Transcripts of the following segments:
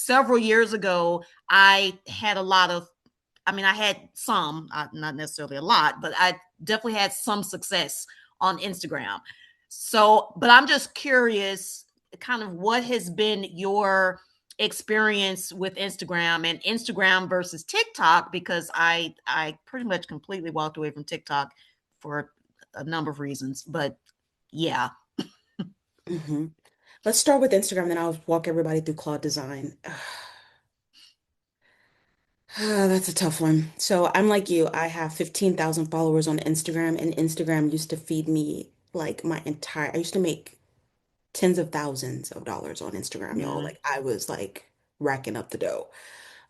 several years ago, I had a lot of, I mean, I had some, not necessarily a lot, but I definitely had some success on Instagram. So, but I'm just curious, kind of what has been your experience with Instagram and Instagram versus TikTok, because I pretty much completely walked away from TikTok for a number of reasons. But yeah. hmm Let's start with Instagram, then I'll walk everybody through Claude Design. That's a tough one. So I'm like you. I have 15,000 followers on Instagram, and Instagram used to feed me like my entire, I used to make tens of thousands of dollars on Instagram, y'all. Mm-hmm. Like I was like racking up the dough.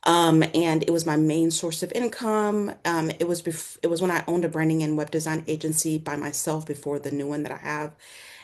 And it was my main source of income. It was when I owned a branding and web design agency by myself before the new one that I have.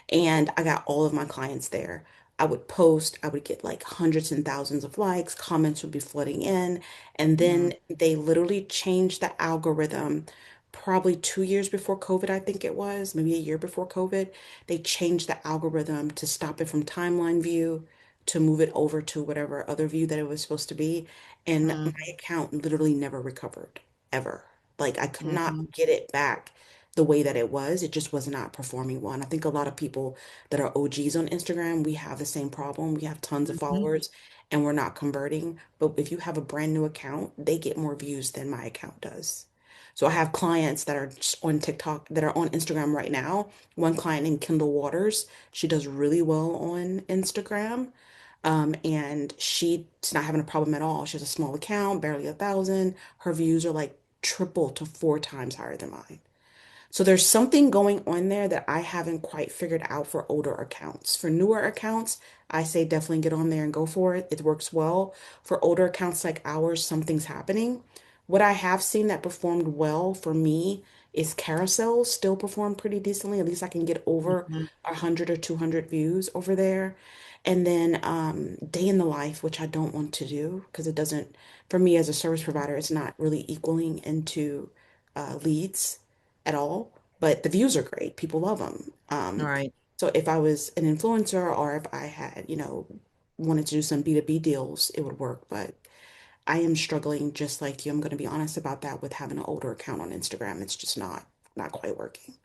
And I got all of my clients there. I would post, I would get like hundreds and thousands of likes, comments would be flooding in. And then they literally changed the algorithm probably 2 years before COVID, I think it was, maybe a year before COVID. They changed the algorithm to stop it from timeline view to move it over to whatever other view that it was supposed to be. And my Mm-hmm. account literally never recovered, ever. Like I could not Mm-hmm. get it back the way that it was. It just was not performing well. And I think a lot of people that are OGs on Instagram, we have the same problem. We have tons of Mm-hmm. followers and we're not converting. But if you have a brand new account, they get more views than my account does. So I have clients that are on TikTok that are on Instagram right now. One client named Kendall Waters, she does really well on Instagram. And she's not having a problem at all. She has a small account, barely 1,000. Her views are like triple to four times higher than mine. So there's something going on there that I haven't quite figured out for older accounts. For newer accounts, I say definitely get on there and go for it. It works well. For older accounts like ours, something's happening. What I have seen that performed well for me is carousels still perform pretty decently. At least I can get over Mm-hmm. 100 or 200 views over there. And then day in the life, which I don't want to do because it doesn't, for me as a service provider, it's not really equaling into leads at all, but the views are great. People love them. All right. So if I was an influencer or if I had, wanted to do some B2B deals, it would work. But I am struggling just like you. I'm going to be honest about that with having an older account on Instagram. It's just not quite working.